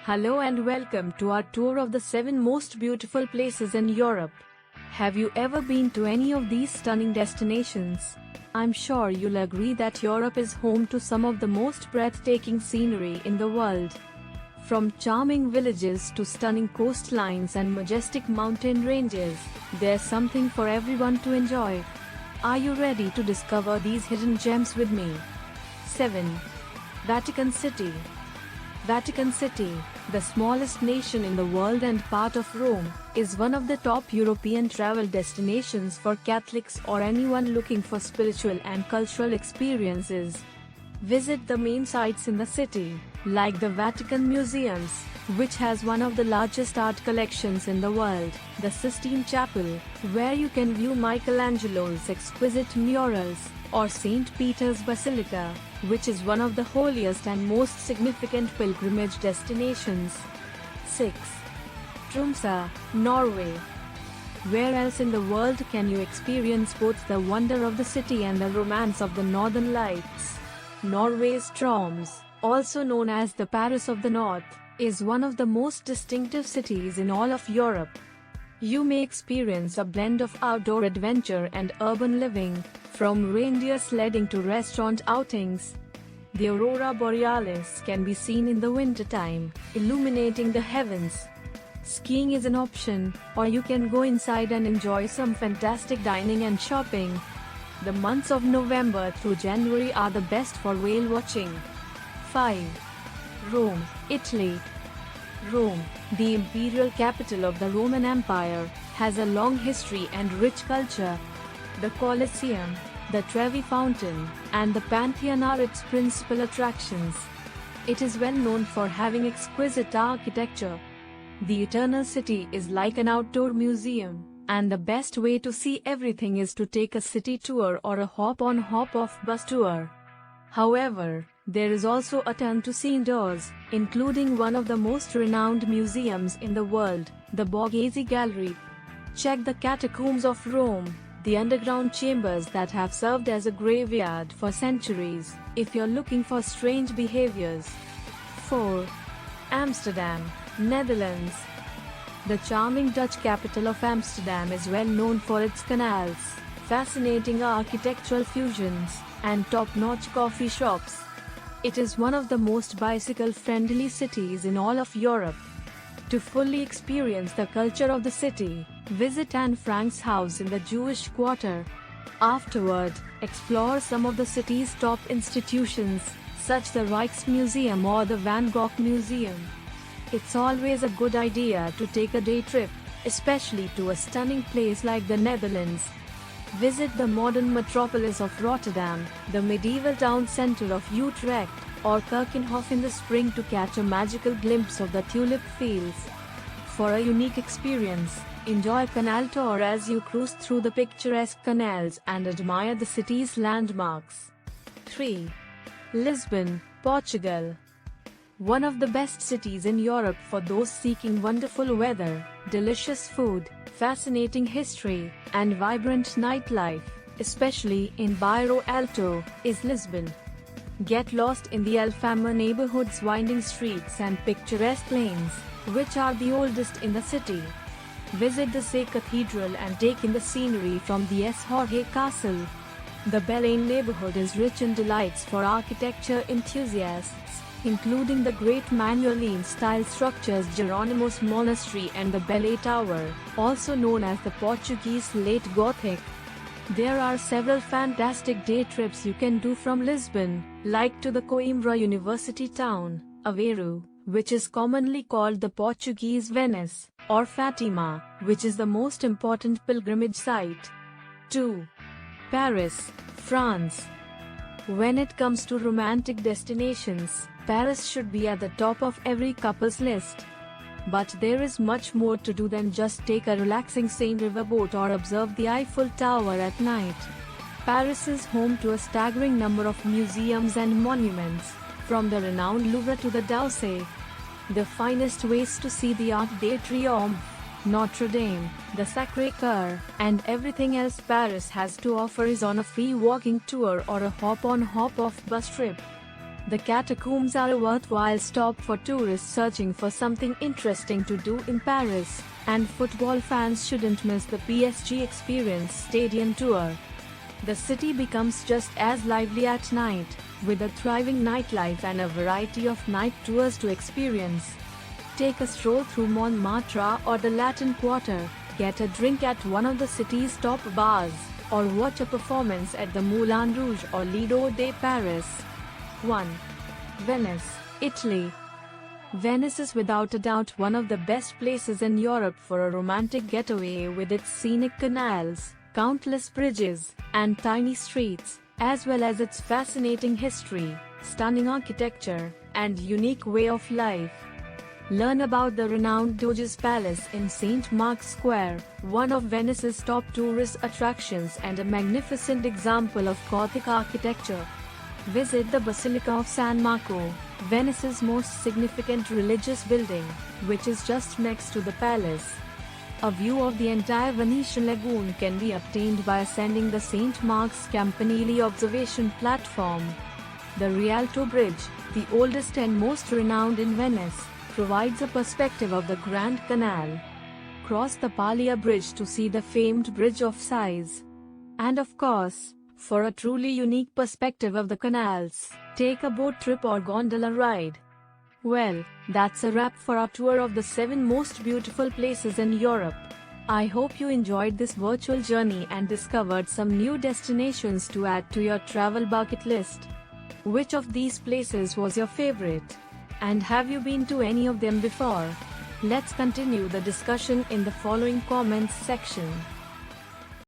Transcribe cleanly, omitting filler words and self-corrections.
Hello and welcome to our tour of the 7 most beautiful places in Europe. Have you ever been to any of these stunning destinations? I'm sure you'll agree that Europe is home to some of the most breathtaking scenery in the world. From charming villages to stunning coastlines and majestic mountain ranges, there's something for everyone to enjoy. Are you ready to discover these hidden gems with me? 7. Vatican City. Vatican City, the smallest nation in the world and part of Rome, is one of the top European travel destinations for Catholics or anyone looking for spiritual and cultural experiences. Visit the main sites in the city, like the Vatican Museums, which has one of the largest art collections in the world, the Sistine Chapel, where you can view Michelangelo's exquisite murals, or St. Peter's Basilica, which is one of the holiest and most significant pilgrimage destinations. 6. Tromso, Norway. Where else in the world can you experience both the wonder of the city and the romance of the Northern Lights? Norway's Tromso, also known as the Paris of the North, is one of the most distinctive cities in all of Europe. You may experience a blend of outdoor adventure and urban living, from reindeer sledding to restaurant outings. The aurora borealis can be seen in the wintertime, illuminating the heavens. Skiing is an option, or you can go inside and enjoy some fantastic dining and shopping. The months of November through January are the best for whale watching. 5. Rome, Italy. Rome, the imperial capital of the Roman Empire, has a long history and rich culture. The Colosseum, the Trevi Fountain, and the Pantheon are its principal attractions. It is well known for having exquisite architecture. The Eternal City is like an outdoor museum, and the best way to see everything is to take a city tour or a hop-on hop-off bus tour. However, there is also a ton to see indoors, including one of the most renowned museums in the world, the Borghese Gallery. Check the Catacombs of Rome, the underground chambers that have served as a graveyard for centuries, if you're looking for strange behaviors. 4. Amsterdam, Netherlands. The charming Dutch capital of Amsterdam is well known for its canals, fascinating architectural fusions, and top-notch coffee shops. It is one of the most bicycle-friendly cities in all of Europe. To fully experience the culture of the city, visit Anne Frank's house in the Jewish quarter. Afterward, explore some of the city's top institutions, such the Rijksmuseum or the Van Gogh Museum. It's always a good idea to take a day trip, especially to a stunning place like the Netherlands. Visit the modern metropolis of Rotterdam, the medieval town center of Utrecht, or Keukenhof in the spring to catch a magical glimpse of the tulip fields. For a unique experience, enjoy a canal tour as you cruise through the picturesque canals and admire the city's landmarks. 3. Lisbon, Portugal. One of the best cities in Europe for those seeking wonderful weather, delicious food, fascinating history, and vibrant nightlife, especially in Bairro Alto, is Lisbon. Get lost in the Alfama neighborhood's winding streets and picturesque lanes, which are the oldest in the city. Visit the Sé Cathedral and take in the scenery from the S. Jorge Castle. The Belém neighborhood is rich in delights for architecture enthusiasts, including the great Manueline-style structures Jerónimos Monastery and the Belém Tower, also known as the Portuguese Late Gothic. There are several fantastic day trips you can do from Lisbon, like to the Coimbra University town, Aveiro, which is commonly called the Portuguese Venice, or Fatima, which is the most important pilgrimage site. 2. Paris, France. When it comes to romantic destinations, Paris should be at the top of every couple's list. But there is much more to do than just take a relaxing Seine riverboat or observe the Eiffel Tower at night. Paris is home to a staggering number of museums and monuments, from the renowned Louvre to the Dauphine. The finest ways to see the Arc de Triomphe, Notre Dame, the Sacré-Cœur, and everything else Paris has to offer is on a free walking tour or a hop-on hop-off bus trip. The catacombs are a worthwhile stop for tourists searching for something interesting to do in Paris, and football fans shouldn't miss the PSG Experience Stadium tour. The city becomes just as lively at night, with a thriving nightlife and a variety of night tours to experience. Take a stroll through Montmartre or the Latin Quarter, get a drink at one of the city's top bars, or watch a performance at the Moulin Rouge or Lido de Paris. 1. Venice, Italy. Venice is without a doubt one of the best places in Europe for a romantic getaway, with its scenic canals, countless bridges, and tiny streets, as well as its fascinating history, stunning architecture, and unique way of life. Learn about the renowned Doge's Palace in St. Mark's Square, one of Venice's top tourist attractions and a magnificent example of Gothic architecture. Visit the Basilica of San Marco, Venice's most significant religious building, which is just next to the palace. A view of the entire Venetian lagoon can be obtained by ascending the St. Mark's Campanile observation platform. The Rialto Bridge, the oldest and most renowned in Venice, provides a perspective of the Grand Canal. Cross the Paglia Bridge to see the famed Bridge of Sighs. And of course, for a truly unique perspective of the canals, take a boat trip or gondola ride. Well, that's a wrap for our tour of the 7 most beautiful places in Europe. I hope you enjoyed this virtual journey and discovered some new destinations to add to your travel bucket list. Which of these places was your favorite? And have you been to any of them before? Let's continue the discussion in the following comments section.